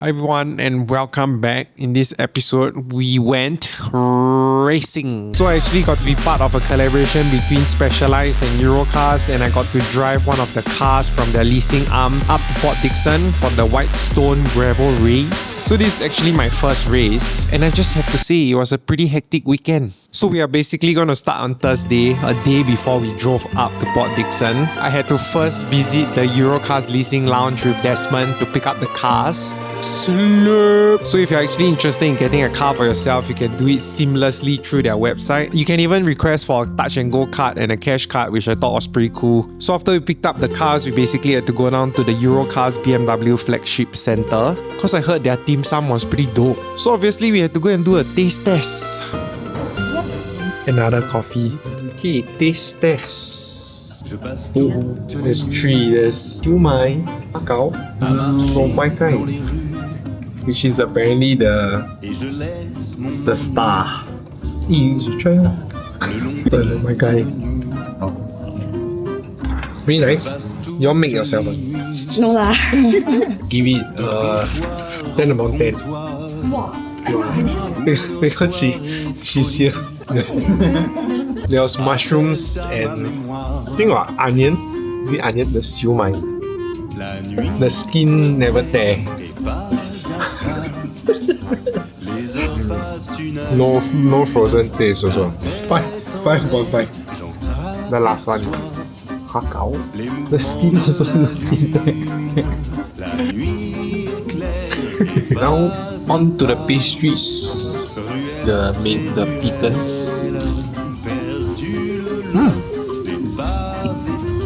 Hi everyone and welcome back. In this episode, we went racing. So I actually got to be part of a collaboration between Specialized and Eurokars, and I got to drive one of the cars from their leasing arm up to Port Dickson for the Whitestone Gravel Race. So this is actually my first race, and I just have to say it was a pretty hectic weekend. So we are basically going to start on Thursday, a day before we drove up to Port Dickson. I had to first visit the Eurokars leasing lounge with Desmond to pick up the cars. Slurp. So if you're actually interested in getting a car for yourself, you can do it seamlessly through their website. You can even request for a touch and go card and a cash card, which I thought was pretty cool. So after we picked up the cars, we basically had to go down to the Eurokars BMW flagship center because I heard their dim sum was pretty dope. So obviously we had to go and do a taste test. Another coffee. Okay, taste test. Oh, there's three. There's Siumai, Macau, from my kind, which is apparently the star. You should try it. My guy. Oh. Really nice. You all make yourself? No lah. Give it 10 upon 10. Because she's here. There was mushrooms and I think onion. Is it onion? The siumai. The skin never tear. No frozen taste also. 5.5. The last one. Hakao. The skin also nothing there. Now on to the pastries. The pecans.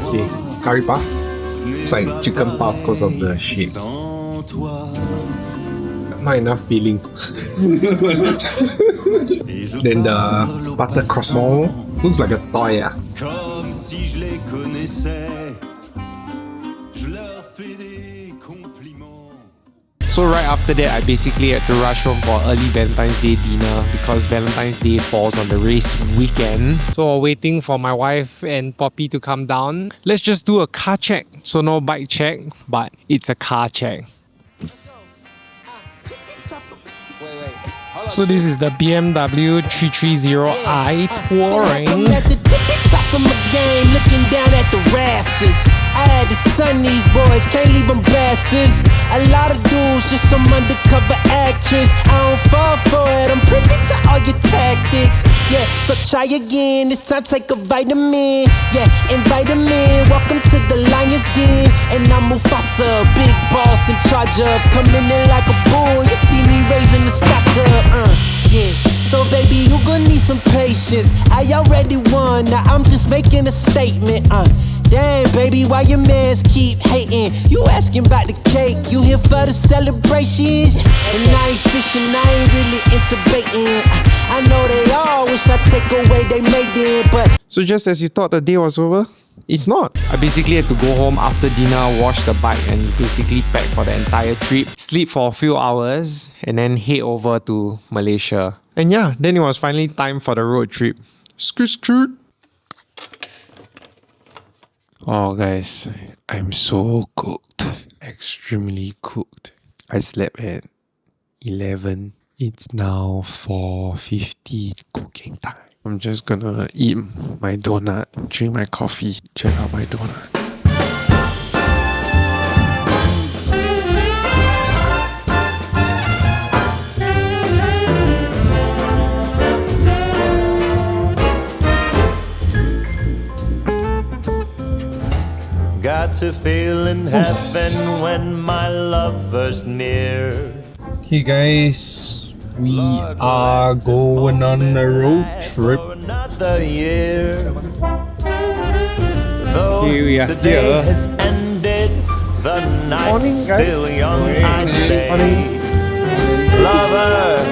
Okay, curry puff. It's like chicken puff because of the shape. Not enough filling. Then the butter croissant looks like a toy. So right after that, I basically had to rush home for early Valentine's Day dinner because Valentine's Day falls on the race weekend. So while waiting for my wife and Poppy to come down, let's just do a car check. So no bike check, but it's a car check. So this is the BMW 330i Touring. Looking down at the rafters. I had to sun these boys, can't leave them bastards. A lot of dudes, just some undercover actress. I don't fall for it, I'm privy to all your tactics. Yeah, so try again, this time take a vitamin. Yeah, invite them in, welcome to the Lion's Den. And I'm Mufasa, big boss in charge of coming in like a bull. You see me raising the stock up, yeah. So baby, you gon' need some patience. I already won, now I'm just making a statement, Damn, baby, why your mans keep hating? You asking about the cake, you here for the celebrations? And I ain't fishing, I ain't really into baiting. I know they all wish I take away they made it, but... So just as you thought the day was over, it's not. I basically had to go home after dinner, wash the bike and basically pack for the entire trip, sleep for a few hours and then head over to Malaysia. And yeah, then it was finally time for the road trip. Scoot. Oh guys, I'm so cooked. Extremely cooked. I slept at 11. It's now 4:50 cooking time. I'm just gonna eat my donut, drink my coffee, check out my donut. Got to feel in heaven when my lover's near. Hey guys, we are going on a road trip. Another year. Though Okay, we are today here. has ended, the night's Morning, guys. still young, I'd say. Morning. Lover,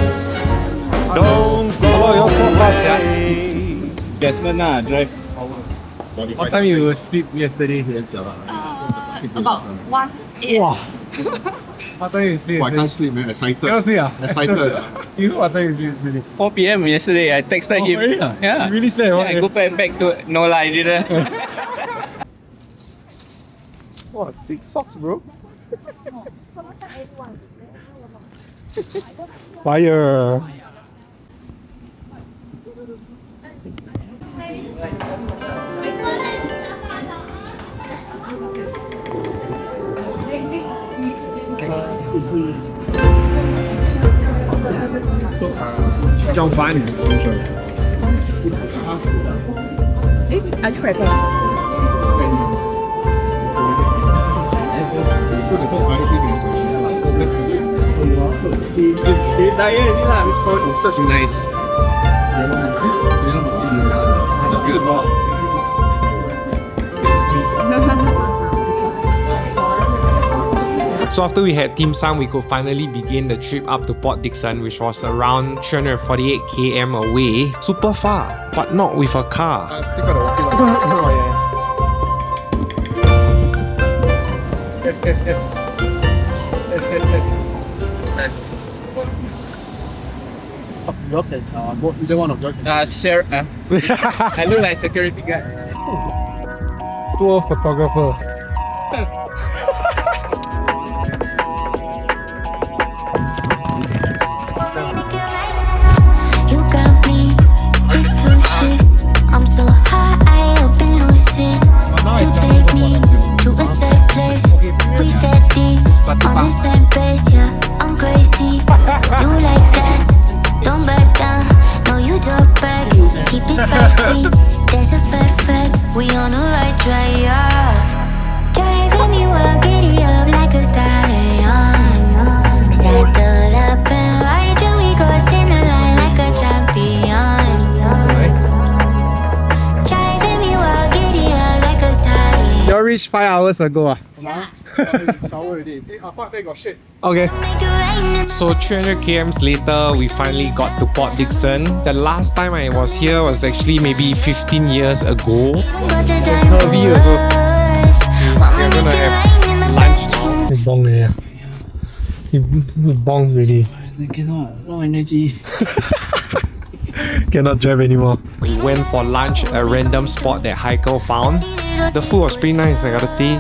don't go Oh, you're so fast, away. Jasper drive. What time you sleep yesterday? About 1 a.m. Wow. What time you sleep? I can't sleep, man. Excited. Cannot sleep, Excited. You know what time you sleep yesterday? 4 p.m. yesterday, I texted him. Really? Yeah. You really slept? Yeah, I go back to... No lah, I didn't. Wow, 6 socks, bro. Fire! Jump fun. Are you ready? Nice. So after we had dim sum, we could finally begin the trip up to Port Dickson, which was around 348 km away. Super far, but not with a car. Is it one of yours? Share. I look like security guard. Tour photographer. You got me exclusive. I'm so high, I open lucid. You take me to a safe place. We steady on the same pace, yeah. I'm crazy. You like that? Don't back down. No, you drop back. Keep it spicy. There's a fact. We on the right track, yeah. Driving me wild, giddy up like a stallion. Settle up and ride you. We crossing the line like a champion. Driving me wild, giddy up like a stallion. You reached 5 hours ago. Okay. So 300 kms later, we finally got to Port Dickson. The last time I was here was actually maybe 15 years ago. Heavy also. We're gonna have lunch now. It's bong already. It's bong already. I cannot. No energy. Cannot drive anymore. We went for lunch at a random spot that Heikel found. The food was pretty nice, I gotta say.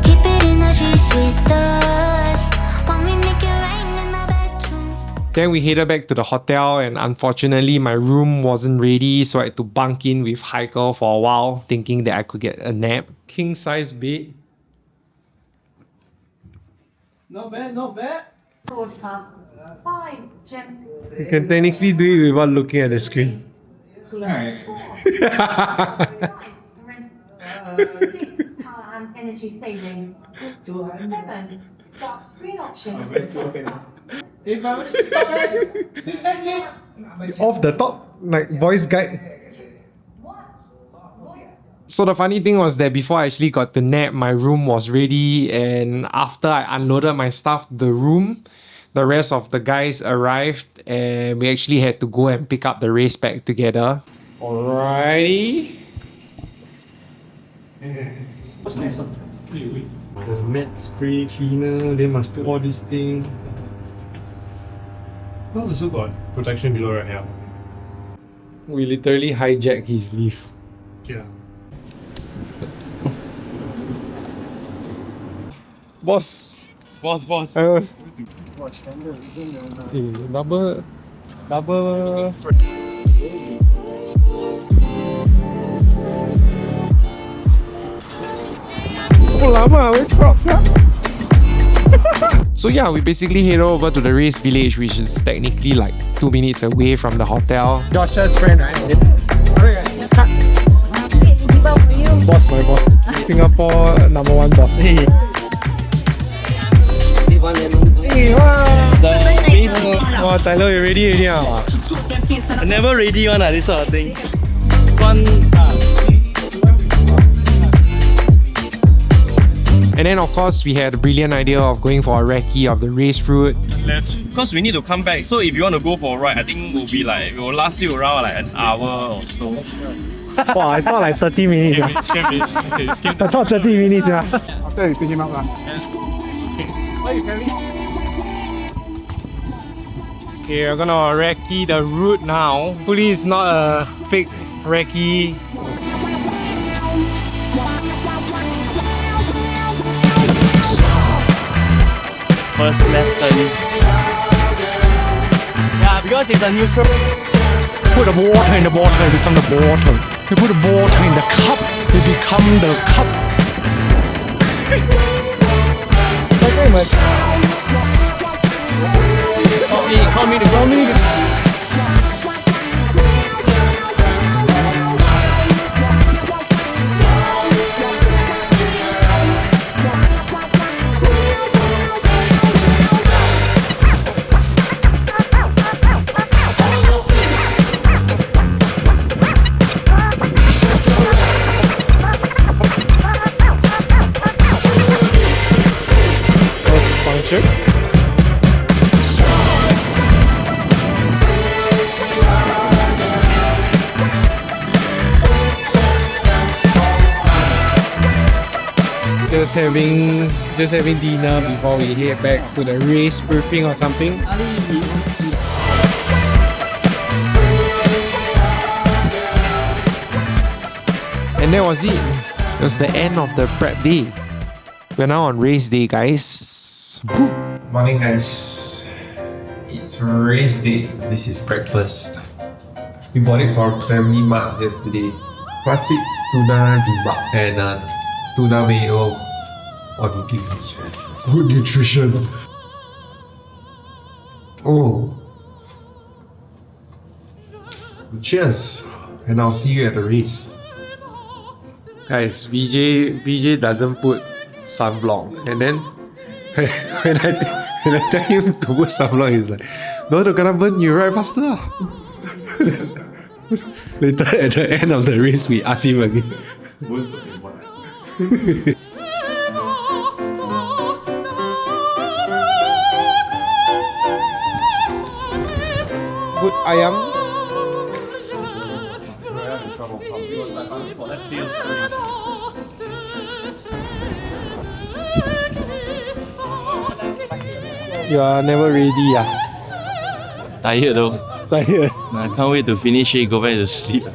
Keep it in the streets with us. When we make it rain in the bedroom. Then we headed back to the hotel, and unfortunately my room wasn't ready, so I had to bunk in with Heikel for a while, thinking that I could get a nap. King size bed. Not bad, not bad. Broadcast. Fine, Jim. You can technically do it without looking at the screen. Nice. 6 power and energy saving. 7 start screen options. Off the top, like voice guide. So the funny thing was that before I actually got to nap, my room was ready, and after I unloaded my stuff, the rest of the guys arrived, and we actually had to go and pick up the race pack together. Alrighty. What's next? The mat spray cleaner, they must put all these things. Also got protection below right here. We literally hijacked his leaf. Yeah. Boss. Boss. Double. Lama, where's Crux? So yeah, we basically head over to the race village, which is technically like 2 minutes away from the hotel. Josh's friend, right? Boss, my boss. Singapore #1 boss. Hey. Wow, Tyler, you ready already? I never ready one this sort of thing. And then of course we had the brilliant idea of going for a recce of the race route. Because we need to come back. So if you want to go for a ride, I think it will last you around like an hour or so. Wow, I thought like 30 minutes. I thought 30 minutes. After you stick him up. Okay, we're gonna recce the route now. Hopefully it's not a fake recce. First left turn. Because it's a neutral. Put the water in the bottle, it become the bottle. You put the water in the cup, it become the cup. Call me the Just having dinner before we head back to the race briefing or something. And that was it. It was the end of the prep day. We're now on race day, guys. Woo. Morning, guys. It's race day. This is breakfast. We bought it for Family Mart yesterday. Classic tuna gimbap and tuna mayo on beach. Good nutrition. Oh. Cheers. And I'll see you at the race. Guys, VJ doesn't put sunblock, and then when I tell him to put sunblock, he's like, no, they're gonna burn you right faster. Later at the end of the race, we ask him again. Good ayam. You are never ready, Tired though. Tired. I can't wait to finish it, go back to sleep.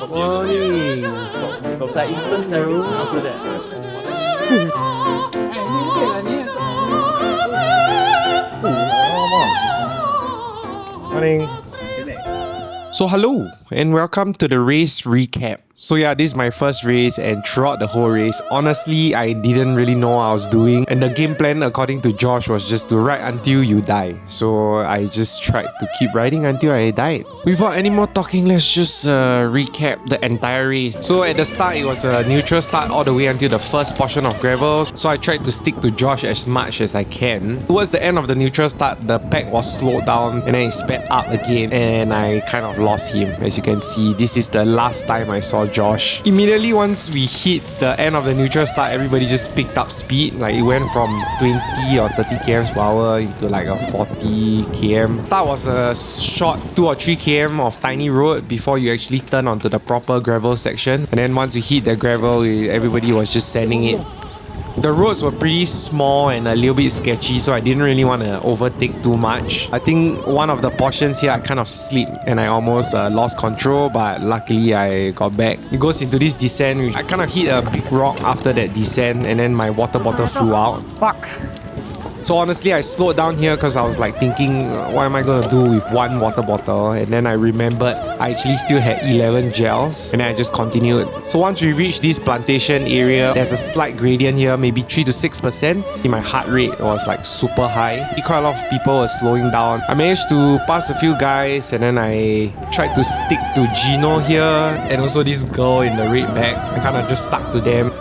Morning. Like instant ceremony after that. Morning. So hello and welcome to the race recap. So yeah, this is my first race, and throughout the whole race, honestly, I didn't really know what I was doing. And the game plan, according to Josh, was just to ride until you die. So I just tried to keep riding until I died. Without any more talking, let's just recap the entire race. So at the start, it was a neutral start all the way until the first portion of gravel. So I tried to stick to Josh as much as I can. Towards the end of the neutral start, the pack was slowed down and then it sped up again, and I kind of lost him. As you can see, this is the last time I saw Josh. Immediately once we hit the end of the neutral start, everybody just picked up speed. Like it went from 20 or 30 km per hour into like a 40 km. That was a short 2 or 3 km of tiny road before you actually turn onto the proper gravel section. And then once we hit the gravel, everybody was just sanding it. The roads were pretty small and a little bit sketchy, so I didn't really want to overtake too much. I think one of the portions here I kind of slipped and I almost lost control, but luckily I got back. It goes into this descent. I kind of hit a big rock after that descent, and then my water bottle flew out. Fuck. So honestly, I slowed down here because I was like thinking, what am I going to do with one water bottle? And then I remembered I actually still had 11 gels, and then I just continued. So once we reached this plantation area, there's a slight gradient here, maybe 3 to 6%. My heart rate was like super high. Quite a lot of people were slowing down. I managed to pass a few guys, and then I tried to stick to Gino here, and also this girl in the red bag. I kind of just stuck to them.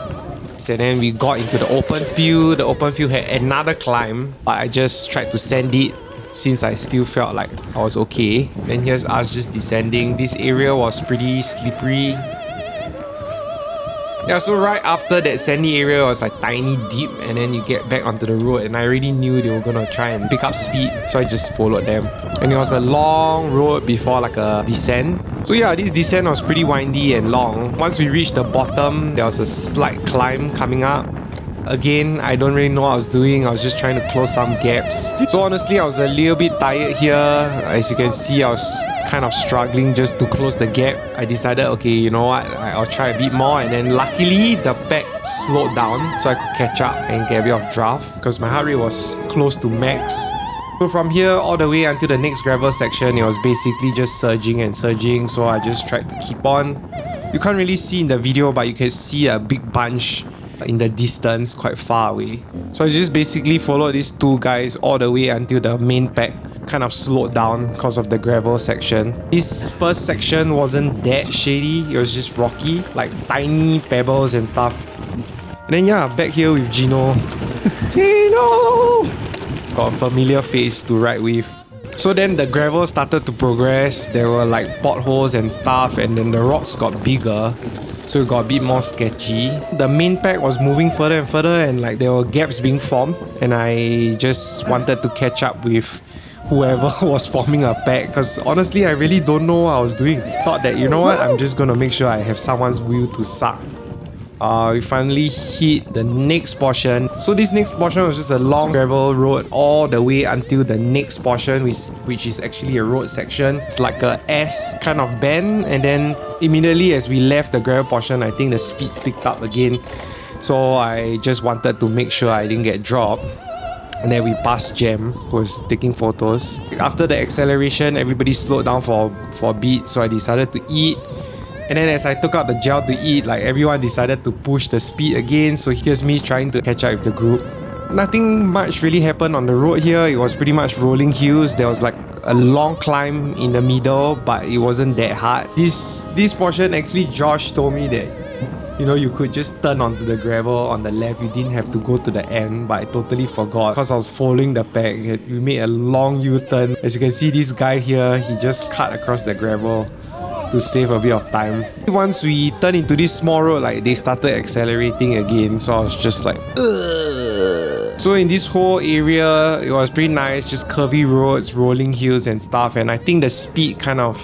And then we got into the open field. The open field had another climb, but I just tried to send it since I still felt like I was okay. Then here's us just descending. This area was pretty slippery. Yeah, so right after that sandy area was like tiny dip, and then you get back onto the road, and I already knew they were gonna try and pick up speed, so I just followed them. And it was a long road before like a descent. So yeah, this descent was pretty windy and long. Once we reached the bottom, there was a slight climb coming up. Again, I don't really know what I was doing. I was just trying to close some gaps. So honestly, I was a little bit tired here. As you can see, I was kind of struggling just to close the gap. I decided, okay, you know what, I'll try a bit more, and then luckily the pack slowed down so I could catch up and get a bit of draft because my heart rate was close to max. So from here all the way until the next gravel section, it was basically just surging and surging, so I just tried to keep on. You can't really see in the video, but you can see a big bunch in the distance quite far away. So I just basically followed these two guys all the way until the main pack kind of slowed down because of the gravel section. This first section wasn't that shady, it was just rocky, like tiny pebbles and stuff. And then yeah, back here with Gino. Gino! Got a familiar face to ride with. So then the gravel started to progress, there were like potholes and stuff, and then the rocks got bigger, so it got a bit more sketchy. The main pack was moving further and further, and like there were gaps being formed, and I just wanted to catch up with whoever was forming a pack, because honestly I really don't know what I was doing. Thought that, you know what, I'm just gonna make sure I have someone's wheel to suck. We finally hit the next portion. So this next portion was just a long gravel road all the way until the next portion, which is actually a road section. It's like a S kind of bend, and then immediately as we left the gravel portion, I think the speeds picked up again. So I just wanted to make sure I didn't get dropped. And then we passed Jem, who was taking photos. After the acceleration, everybody slowed down for a bit, so I decided to eat. And then as I took out the gel to eat, like everyone decided to push the speed again, so here's me trying to catch up with the group. Nothing much really happened on the road here. It was pretty much rolling hills. There was like a long climb in the middle, but it wasn't that hard. This portion, actually Josh told me that, you know, you could just turn onto the gravel on the left. You didn't have to go to the end, but I totally forgot because I was following the pack. We made a long U-turn. As you can see, this guy here, he just cut across the gravel to save a bit of time. Once we turned into this small road, like they started accelerating again, so I was just like, ugh. So in this whole area, it was pretty nice, just curvy roads, rolling hills and stuff, and I think the speed kind of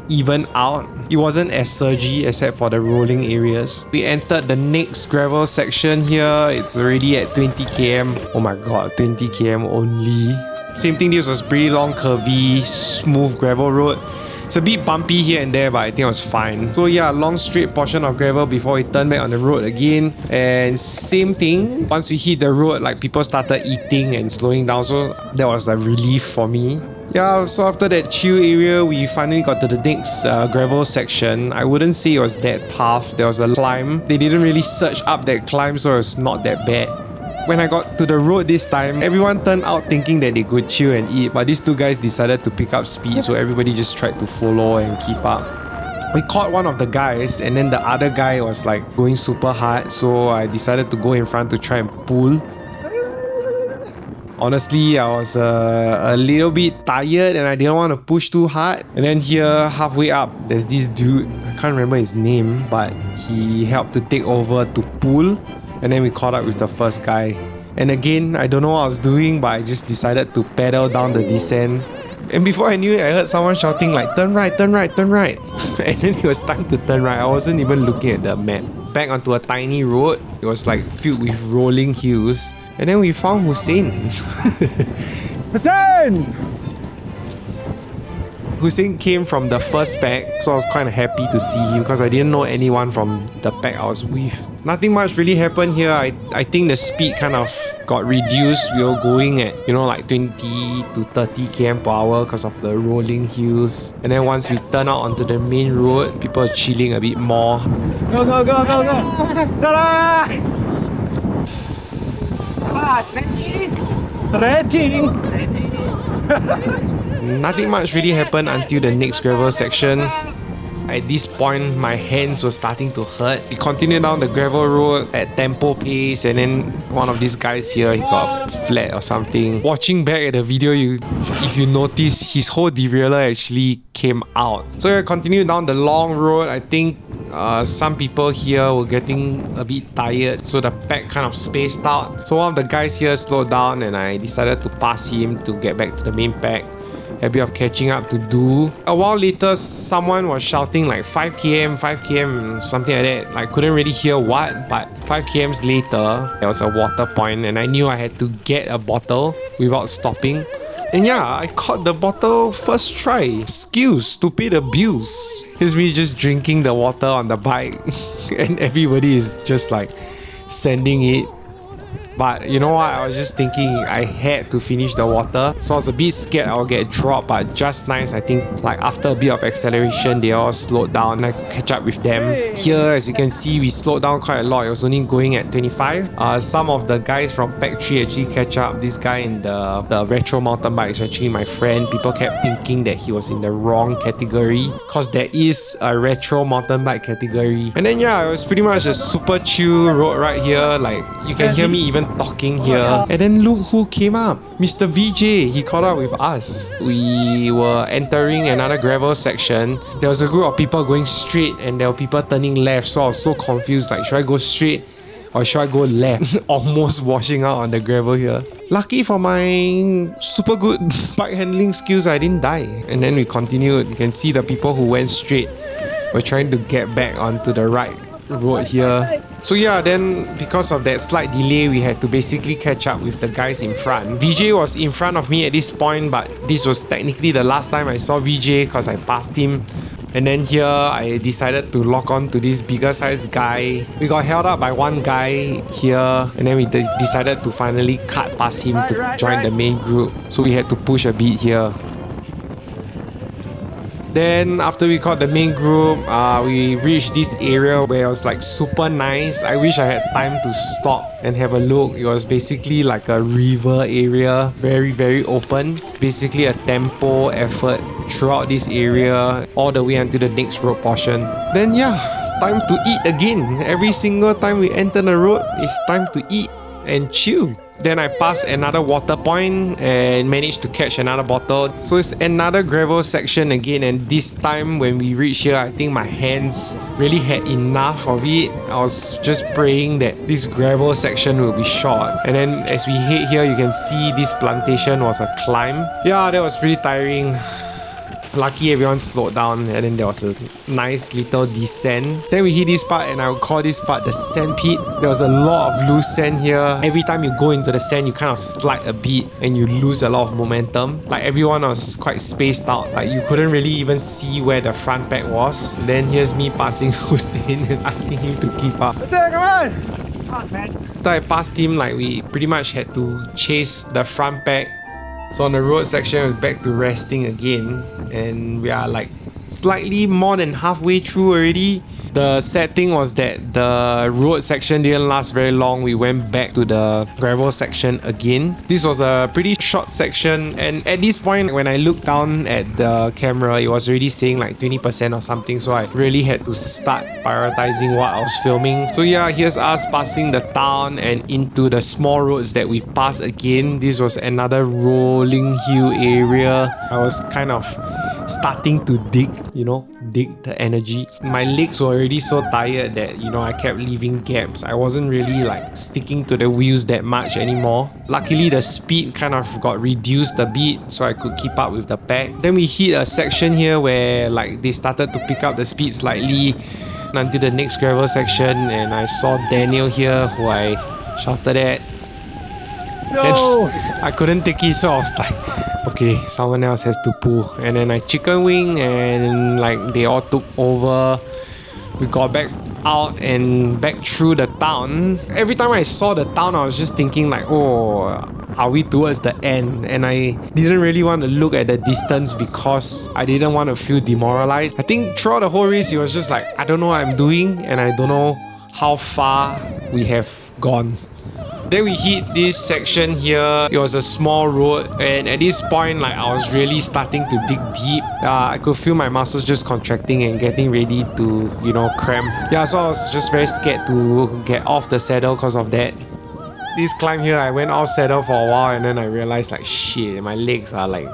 even out. It wasn't as surgy except for the rolling areas. We entered the next gravel section here. It's already at 20 km. Oh my god, 20 km only. Same thing, this was pretty long, curvy, smooth gravel road. It's a bit bumpy here and there, but I think it was fine. So yeah, long straight portion of gravel before we turn back on the road again. And same thing, once we hit the road, like people started eating and slowing down, so that was a relief for me. Yeah, so after that chill area, we finally got to the next gravel section. I wouldn't say it was that tough. There was a climb. They didn't really surge up that climb, so it's not that bad. When I got to the road this time, everyone turned out thinking that they could chill and eat, but these two guys decided to pick up speed, so everybody just tried to follow and keep up. We caught one of the guys, and then the other guy was like going super hard, so I decided to go in front to try and pull. Honestly, I was a little bit tired and I didn't want to push too hard. And then here, halfway up, there's this dude, I can't remember his name, but he helped to take over to pull. And then we caught up with the first guy. And again, I don't know what I was doing, but I just decided to pedal down the descent. And before I knew it, I heard someone shouting like, turn right, turn right, turn right. And then it was time to turn right. I wasn't even looking at the map. Back onto a tiny road. It was like filled with rolling hills. And then we found Hussein. Hussein! Hussein came from the first pack, so I was kind of happy to see him because I didn't know anyone from the pack I was with. Nothing much really happened here. I think the speed kind of got reduced. We were going at, you know, like 20 to 30 km per hour because of the rolling hills. And then once we turn out onto the main road, people are chilling a bit more. Go, go, go, go, go! Nothing much really happened until the next gravel section. At this point, my hands were starting to hurt. We continued down the gravel road at tempo pace, and then one of these guys here, he got flat or something. Watching back at the video, if you notice, his whole derailleur actually came out. So I continued down the long road. I think some people here were getting a bit tired, so the pack kind of spaced out. So one of the guys here slowed down, and I decided to pass him to get back to the main pack. A bit of catching up to do. A while later, someone was shouting like 5 km, 5 km, something like that. I couldn't really hear what, but 5 km later, there was a water point and I knew I had to get a bottle without stopping. And yeah, I caught the bottle first try. Skills to pay the bills. Here's me just drinking the water on the bike and everybody is just like sending it. But you know what? I was just thinking I had to finish the water. So I was a bit scared I'll get dropped, but just nice. I think like after a bit of acceleration, they all slowed down and I could catch up with them. Here, as you can see, we slowed down quite a lot. It was only going at 25. Some of the guys from Pack 3 actually catch up. This guy in the retro mountain bike is actually my friend. People kept thinking that he was in the wrong category because there is a retro mountain bike category. And then yeah, it was pretty much a super chill road right here. Like you can hear me even talking here. And then look who came up. Mr. VJ, he caught up with us. We were entering another gravel section. There was a group of people going straight and there were people turning left. So I was so confused, like should I go straight or should I go left? Almost washing out on the gravel here. Lucky for my super good bike handling skills, I didn't die. And then we continued. You can see the people who went straight were trying to get back onto the right road here. So yeah, then because of that slight delay, we had to basically catch up with the guys in front. VJ was in front of me at this point, but this was technically the last time I saw VJ because I passed him. And then here, I decided to lock on to this bigger size guy. We got held up by one guy here, and then we decided to finally cut past him to join the main group. So we had to push a bit here. Then after we caught the main group, we reached this area where it was like super nice. I wish I had time to stop and have a look. It was basically like a river area, very open. Basically a tempo effort throughout this area all the way until the next road portion. Then yeah, time to eat again. Every single time we enter the road, it's time to eat and chill. Then I passed another water point and managed to catch another bottle. So it's another gravel section again, and this time when we reached here, I think my hands really had enough of it. I was just praying that this gravel section will be short. And then as we head here, you can see this plantation was a climb. Yeah, that was pretty tiring. Lucky everyone slowed down, and then there was a nice little descent. Then we hit this part, and I would call this part the sand pit. There was a lot of loose sand here. Every time you go into the sand, you kind of slide a bit and you lose a lot of momentum. Like everyone was quite spaced out. Like you couldn't really even see where the front pack was. Then here's me passing Hussein and asking him to keep up. After I passed him, like we pretty much had to chase the front pack. So on the road section, it was back to resting again, and we are like slightly more than halfway through already. The sad thing was that the road section didn't last very long. We went back to the gravel section again. This was a pretty short section, and at this point when I looked down at the camera, it was already saying like 20% or something, so I really had to start prioritizing what I was filming. So yeah, here's us passing the town and into the small roads that we passed again. This was another rolling hill area. I was kind of starting to dig the energy. My legs were already so tired that I kept leaving gaps. I wasn't really like sticking to the wheels that much anymore. Luckily the speed kind of got reduced a bit so I could keep up with the pack. Then we hit a section here where like they started to pick up the speed slightly until the next gravel section, and I saw Daniel here who I shouted at. No! And I couldn't take it, so I was like, okay, someone else has to pull. And then I chicken wing and like they all took over. We got back out and back through the town. Every time I saw the town, I was just thinking like, oh, are we towards the end? And I didn't really want to look at the distance because I didn't want to feel demoralized. I think throughout the whole race, it was just like, I don't know what I'm doing and I don't know how far we have gone. Then we hit this section here. It was a small road, and at this point, like I was really starting to dig deep. I could feel my muscles just contracting and getting ready to, cramp. Yeah, so I was just very scared to get off the saddle because of that. This climb here, I went off saddle for a while, and then I realized like, shit, my legs are like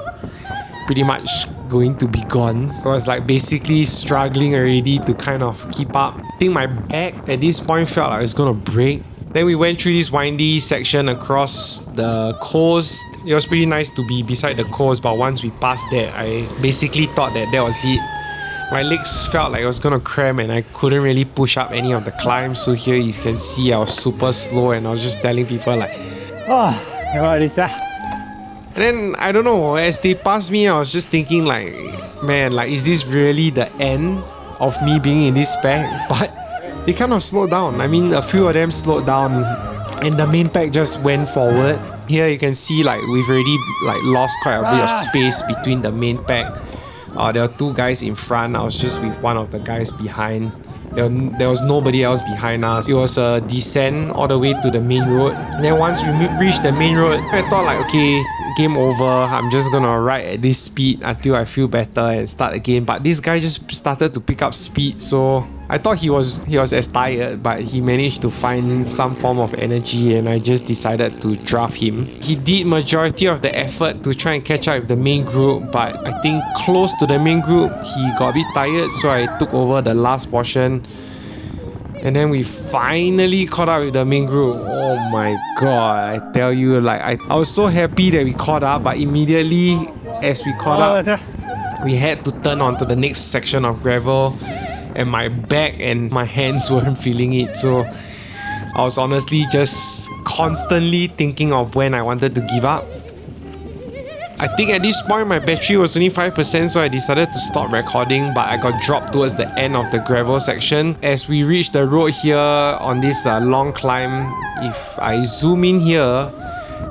pretty much going to be gone. I was like basically struggling already to kind of keep up. I think my back at this point felt like it was gonna break. Then we went through this windy section across the coast. It was pretty nice to be beside the coast, but once we passed that, I basically thought that was it. My legs felt like I was gonna cramp and I couldn't really push up any of the climbs. So here you can see I was super slow and I was just telling people like, and then I don't know, as they passed me, I was just thinking like, man, like is this really the end of me being in this pack? But they kind of slowed down. I mean, a few of them slowed down and the main pack just went forward. Here you can see like we've already like lost quite a bit of space between the main pack. There were two guys in front. I was just with one of the guys behind. There was nobody else behind us. It was a descent all the way to the main road. And then once we reached the main road, I thought like, okay, game over. I'm just gonna ride at this speed until I feel better and start again. But this guy just started to pick up speed, so I thought he was as tired, but he managed to find some form of energy, and I just decided to draft him. He did majority of the effort to try and catch up with the main group, but I think close to the main group, he got a bit tired, so I took over the last portion. And then we finally caught up with the main group. Oh my god, I tell you, like I was so happy that we caught up, but immediately as we caught up, we had to turn onto the next section of gravel, and my back and my hands weren't feeling it. So I was honestly just constantly thinking of when I wanted to give up. I think at this point my battery was only 5%, so I decided to stop recording, but I got dropped towards the end of the gravel section. As we reached the road here on this long climb, if I zoom in here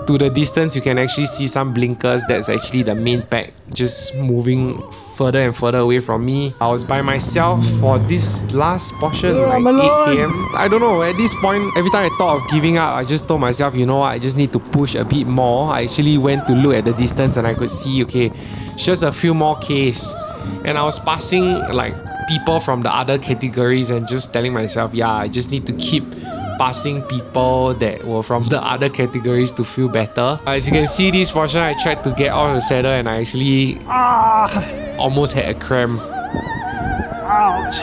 to the distance, you can actually see some blinkers. That's actually the main pack just moving further and further away from me. I was by myself for this last portion, like 8 km. I don't know, at this point, every time I thought of giving up, I just told myself, you know what, I just need to push a bit more. I actually went to look at the distance and I could see, okay, it's just a few more Ks. And I was passing like people from the other categories and just telling myself, yeah, I just need to keep passing people that were from the other categories to feel better. As you can see, this portion I tried to get out of the saddle and I actually almost had a cramp. Ouch.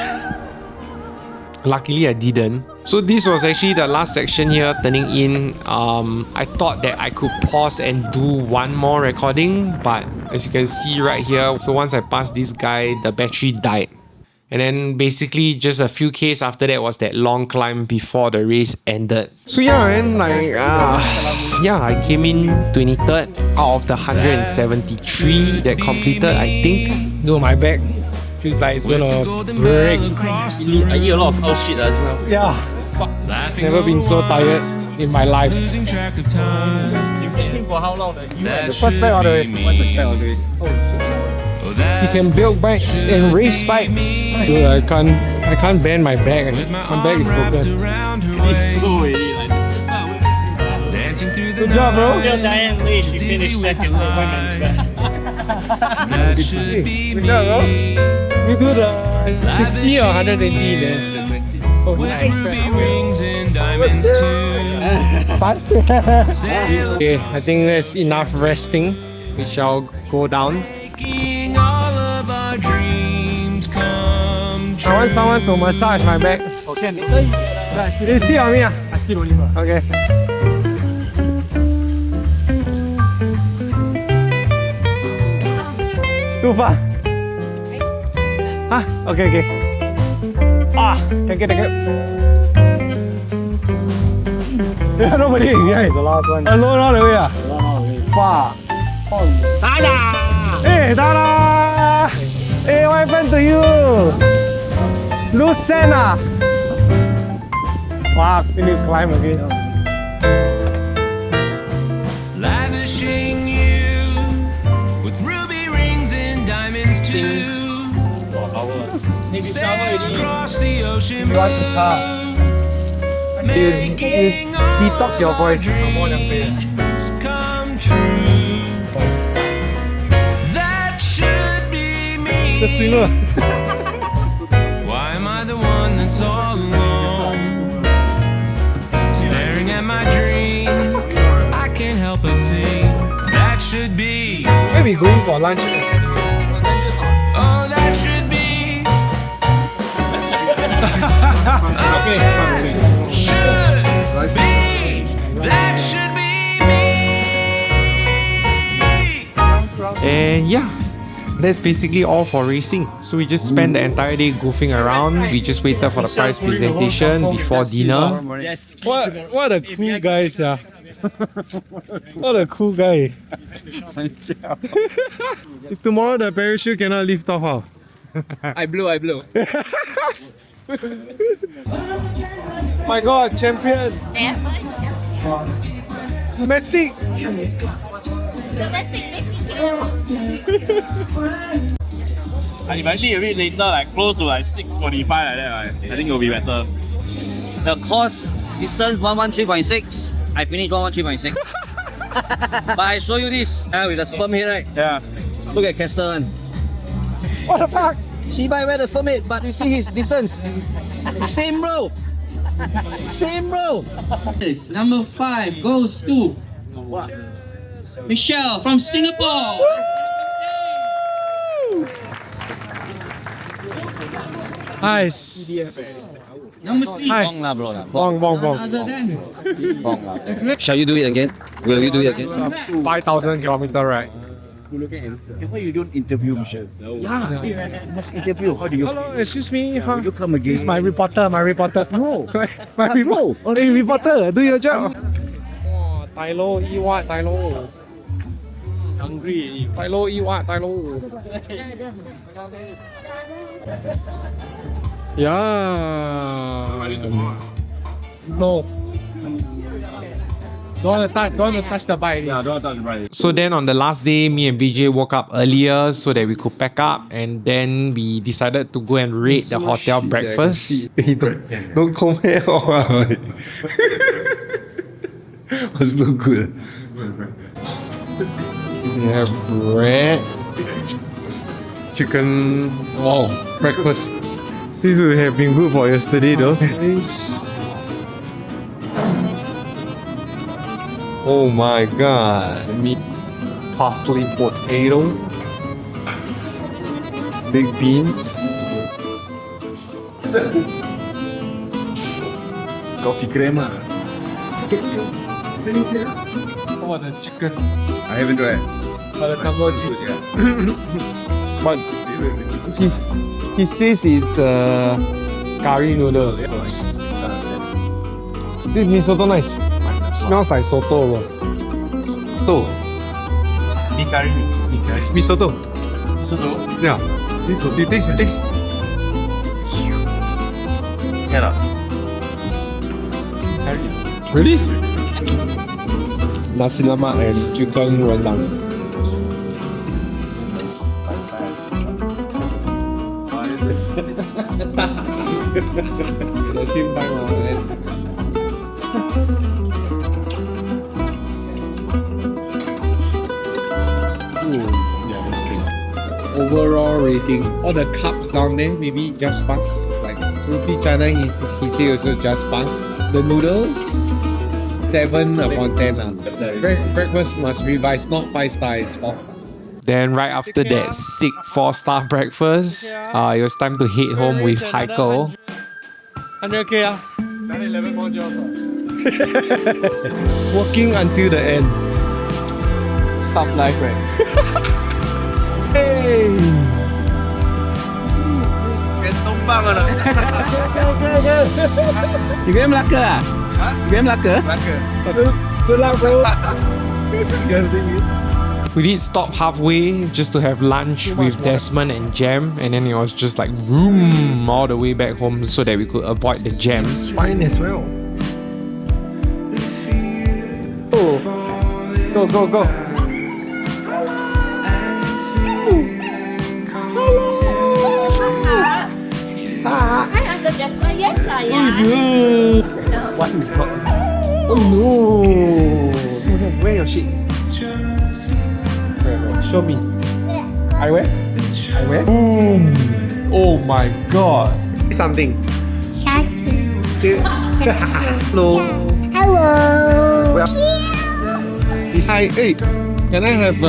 Luckily I didn't. So this was actually the last section here, turning in. I thought that I could pause and do one more recording, but as you can see right here, so once I passed this guy, the battery died. And then basically just a few Ks after that was that long climb before the race ended. So yeah, man, like yeah, I came in 23rd out of the 173 that completed, I think. No, my back feels like it's gonna break. I eat a lot of cow shit as well. Yeah, fuck. Never been so tired in my life. You came for how long? The first pack all the way. What's the spec all the way? Oh shit. You can build bikes and race bikes. Dude, I can't bend my back. My back is broken. Good job, bro. Still Diane Lee, she finished second for women's back. Good job, bro. You do the 60 or 180 then. Oh, nice. Fun? Okay, I think that's enough resting. We shall go down. I want someone to massage my back. Okay, You sit on me? I still only one. Okay. Too far. Okay, okay. Can get. There's nobody behind. The last one. Alone all the way. Alone all the way. Fuck. Tada! Hey, Dada! Hey, what happened to you? Loose sand ah? Fuck, we need to climb again. Lavishing you with ruby rings and diamonds too. Sail across the ocean blue. Making detox your voice. dreams come true. That should be me. The swimmer. Why am I the one that's all alone? Staring at my dream, I can't help but think that should be. Where are we going for lunch? Oh, that should be. Okay. Should be. That should be me. And yeah, that's basically all for racing. So we just spent the entire day goofing around. We just waited for the prize presentation before dinner. Yes. What a cool guy, sir. What a cool guy. If tomorrow the parachute cannot lift off, how? I blew. My god, champion! Domestic. And if I leave a bit later, like close to like 6:45 like that, right, I think it will be better. The course distance 113.6. I finished 113.6. But I show you this with the sperm head, right? Yeah. Look at Kester. What the fuck? See by where the sperm head, but you see his distance. Same bro. Same bro. Number 5 goes to Michelle from Singapore. Nice. Number 3. Nice. Bong. Other than Shall you do it again? Will you do it again? 5,000 kilometer ride. Why you don't interview Michelle? Yeah. You must interview. How do you Hello, feel? excuse me. Huh? You come again. It's my reporter. No. my reporter. No. Hey, reporter, do your job. Oh, Tai Lo, eat what? Tai Lo. Hungry. Tai Lo, eat what? Tai Lo. Yeah. No. Don't want to touch the bike. Yeah, don't touch the bike. So then on the last day, me and VJ woke up earlier so that we could pack up, and then we decided to go and raid the hotel breakfast. Don't come here. Was no good. We have bread, chicken, breakfast. This would have been good for yesterday though. Oh my god. Meat, parsley potato, big beans, Coffee crema. oh the chicken, I haven't tried. oh the sambal. But He says it's curry noodle. This mee soto nice. Smells like soto, bro. Soto. Mee curry. It's mee soto. Yeah. You taste. Cannot. Really? Nasi lemak and chicken rendang. The same time, overall rating, all the cups down there maybe just pass. Like Goofing China, he say also just pass. The noodles 7 upon 10 lah. Breakfast must revise, not 5-star. It's off. Then right after that sick 4-star breakfast, it was time to head home with Heiko. 100k ah. 11 more jobs. Working until the end. Tough life, right? Hey! Tumpang lah. You going Melaka ah? You going Melaka? Good luck, bro. We did stop halfway just to have lunch with Desmond and Jam, and then it was just like vroom all the way back home so that we could avoid the jam. It's fine as well. Oh, go. Hi, Uncle Jasper. Yes, I am. What is called? Oh no! Where your shit? Show me. I wear? Boom! Oh my god! Something. Hello. Hello. Hi, hey. Can I have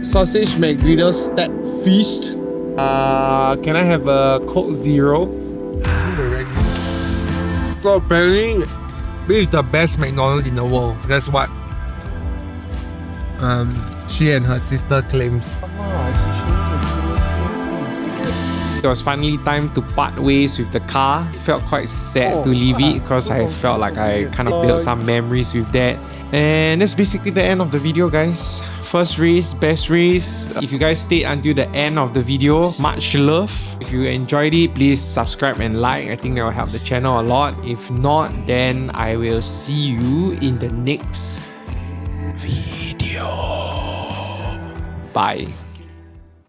sausage McGriddle stack feast? Can I have a Coke Zero? So apparently, this is the best McDonald's in the world. That's what she and her sister claims. it was finally time to part ways with the car. It felt quite sad to leave it because I felt like I kind of built some memories with that. And that's basically the end of the video, guys. First race, best race. If you guys stayed until the end of the video, much love. If you enjoyed it, please subscribe and like. I think that will help the channel a lot. If not, then I will see you in the next video. Bye.